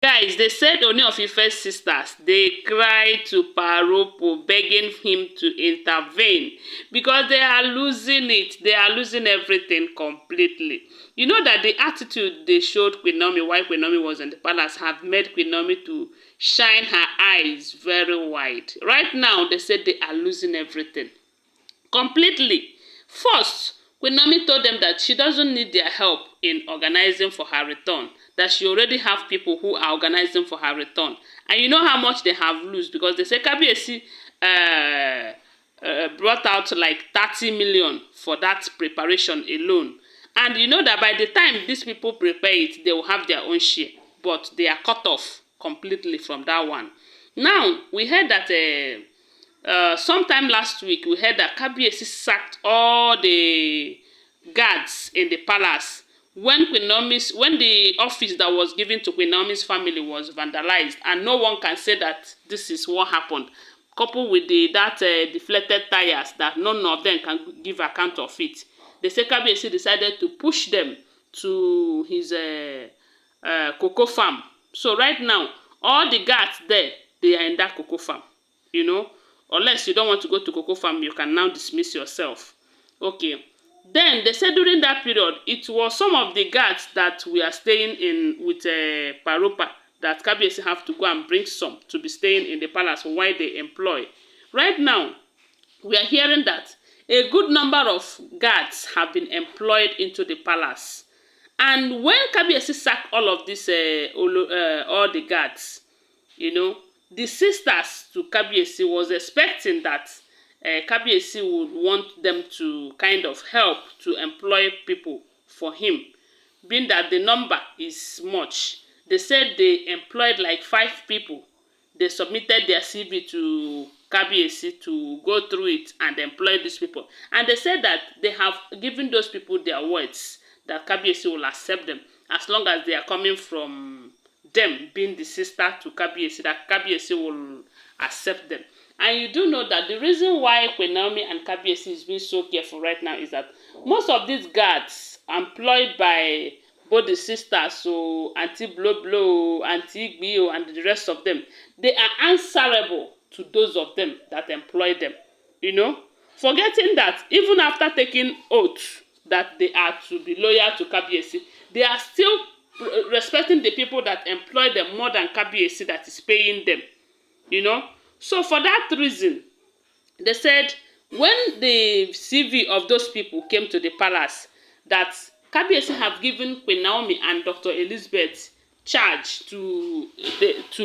Guys, they said Ooni of Ife's sisters, they cried to Ropo begging him to intervene because they are losing it. They are losing everything completely. You know that the attitude they showed Queen Naomi while Queen Naomi was in the palace have made Queen Naomi to shine her eyes very wide. Right now, they said they are losing everything completely. First, Queen Naomi told them that she doesn't need their help in organizing for her return, that she already have people who are organizing for her return. And you know how much they have lost because they say Kabiyesi brought out like 30 million for that preparation alone. And you know that by the time these people prepare it, they will have their own share. But they are cut off completely from that one. Now, we heard that sometime last week, we heard that Kabiyesi sacked all the guards in the palace when when the office that was given to Queen Naomi's family was vandalized, and no one can say that this is what happened. Coupled with that deflated tires that none of them can give account of it, the Kabiyesi decided to push them to his cocoa farm. So right now, all the guards there, they are in that cocoa farm, you know. Unless you don't want to go to cocoa farm, you can now dismiss yourself. Okay. Then they said during that period, it was some of the guards that we are staying in with Paropa that Kabiyesi have to go and bring some to be staying in the palace while they employ. Right now, we are hearing that a good number of guards have been employed into the palace. And when Kabiyesi sacked all of these, all the guards, you know, the sisters to Kabiyesi was expecting that Kabiyesi would want them to kind of help to employ people for him, being that the number is much. They said they employed like 5 people. They submitted their CV to Kabiyesi to go through it and employ these people. And they said that they have given those people their words that Kabiyesi will accept them as long as they are coming from them being the sister to Kabiyesi, that Kabiyesi will accept them. And you do know that the reason why Queen Naomi and Kabiyesi is being so careful right now is that most of these guards employed by both the sisters, so Auntie Blow Blow, Auntie Igbi, and the rest of them, they are answerable to those of them that employ them. You know, forgetting that even after taking oath that they are to be loyal to Kabiyesi, they are still respecting the people that employ them more than Kabiyesi that is paying them. You know, so for that reason, they said when the CV of those people came to the palace, that Kabiyesi have given Queen Naomi and Dr. Elizabeth charge to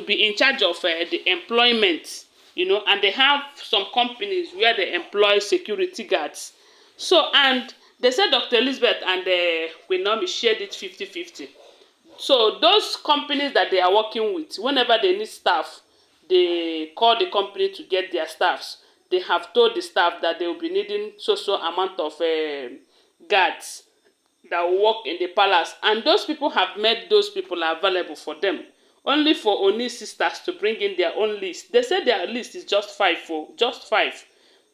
be in charge of the employment, you know, and they have some companies where they employ security guards. So, and they said Dr. Elizabeth and Queen Naomi shared it 50-50. So those companies that they are working with, whenever they need staff, they call the company to get their staffs. They have told the staff that they will be needing so amount of guards that will work in the palace, and those people have made those people available for them. Only for Ooni sisters to bring in their own list. They said their list is just 5 for just 5,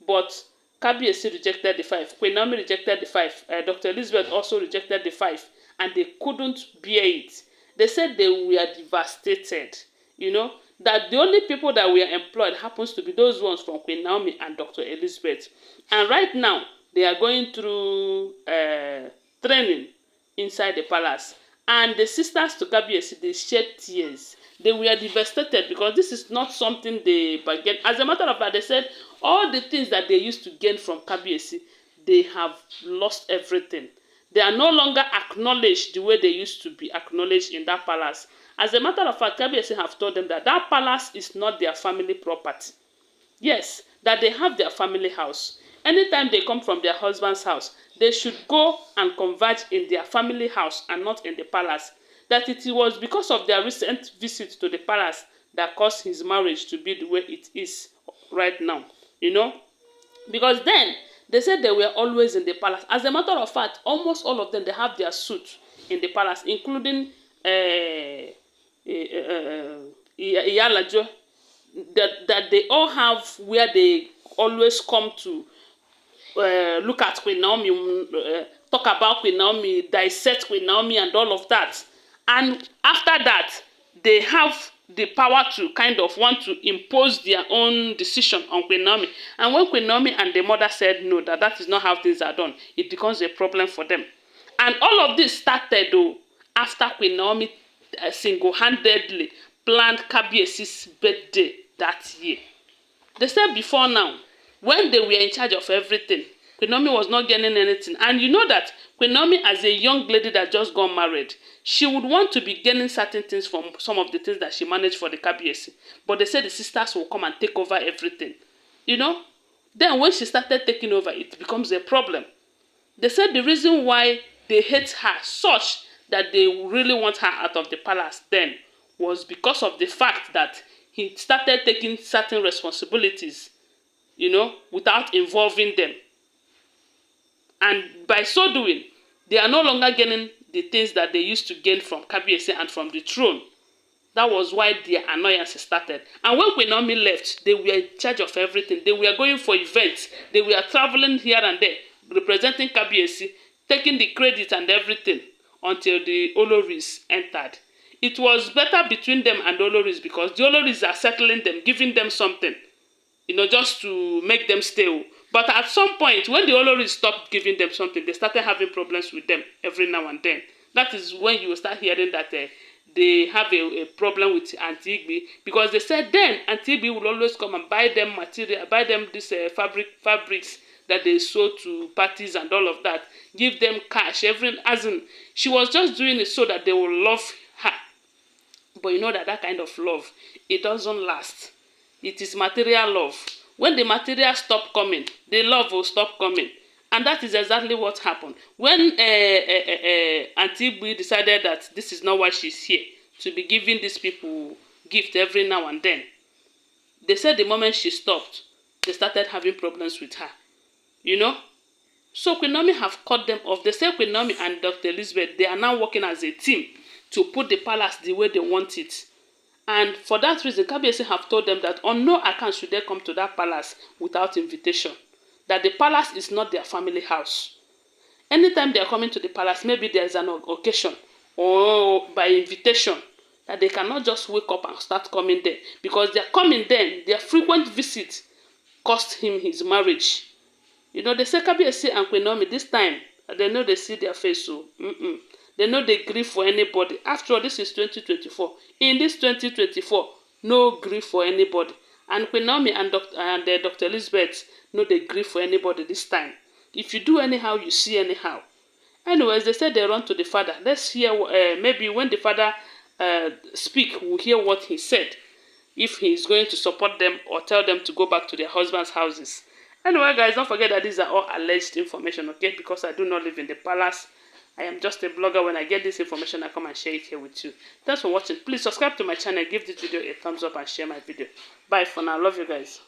but Kabiyesi rejected the 5. Queen Naomi rejected the 5. Dr. Elizabeth also rejected the 5, and they couldn't bear it. They said they were devastated. You know, that the only people that were employed happens to be those ones from Queen Naomi and Dr. Elizabeth. And right now, they are going through training inside the palace. And the sisters to Kabiyesi, they shed tears. They were devastated because this is not something they bargained. As a matter of fact, they said all the things that they used to gain from Kabiyesi, they have lost everything. They are no longer acknowledged the way they used to be acknowledged in that palace. As a matter of fact, Kabiyesi have told them that that palace is not their family property. Yes, that they have their family house. Anytime they come from their husband's house, they should go and converge in their family house and not in the palace. That it was because of their recent visit to the palace that caused his marriage to be the way it is right now. You know? Because then, they said they were always in the palace. As a matter of fact, almost all of them, they have their suit in the palace, including Iyalajo, that they all have where they always come to look at Queen Naomi, talk about Queen Naomi, dissect Queen Naomi and all of that. And after that, they have the power to kind of want to impose their own decision on Queen Naomi. And when Queen Naomi and the mother said no, that is not how things are done, it becomes a problem for them. And all of this started though after Queen Naomi single-handedly planned Kabiesi's birthday that year. They said before now, when they were in charge of everything, Queen Naomi was not getting anything. And you know that Queen Naomi, as a young lady that just got married, she would want to be getting certain things from some of the things that she managed for the Kabiesi. But they said the sisters will come and take over everything. You know? Then when she started taking over, it becomes a problem. They said the reason why they hate her such that they really want her out of the palace then was because of the fact that he started taking certain responsibilities, you know, without involving them. And by so doing, they are no longer getting the things that they used to gain from Kabiesi and from the throne. That was why their annoyance started. And when Queen Naomi left, they were in charge of everything. They were going for events. They were traveling here and there, representing Kabiesi, taking the credit and everything until the Olories entered. It was better between them and the Olories because the Olories are settling them, giving them something, you know, just to make them stay. But at some point, when the Olories stopped giving them something, they started having problems with them every now and then. That is when you will start hearing that they have a problem with Auntie Igbi, because they said then Auntie Igbi will always come and buy them material, buy them this fabrics that they sold to parties and all of that, give them cash, as in, she was just doing it so that they will love her. But you know that kind of love, it doesn't last. It is material love. When the material stop coming, the love will stop coming. And that is exactly what happened. When Auntie Igbi decided that this is not why she's here, to be giving these people gift every now and then, they said the moment she stopped, they started having problems with her. You know? So Queen Naomi have cut them off. They say Queen Naomi and Dr. Elizabeth, they are now working as a team to put the palace the way they want it. And for that reason, Kabiesi have told them that on no account should they come to that palace without invitation. That the palace is not their family house. Anytime they are coming to the palace, maybe there is an occasion or by invitation, that they cannot just wake up and start coming there. Because their coming then, their frequent visit cost him his marriage. You know, they say Kabiesi and Queen Naomi this time, they know they see their face, so they know they grieve for anybody. After all, this is 2024. In this 2024, no grief for anybody. And Queen Naomi and Dr. Elizabeth know they grieve for anybody this time. If you do anyhow, you see anyhow. Anyways, they said they run to the father. Let's hear, maybe when the father speak, we'll hear what he said. If he is going to support them or tell them to go back to their husbands' houses. Anyway, guys, don't forget that these are all alleged information, okay? Because I do not live in the palace. I am just a blogger. When I get this information, I come and share it here with you. Thanks for watching. Please subscribe to my channel, give this video a thumbs up, and share my video. Bye for now. Love you guys.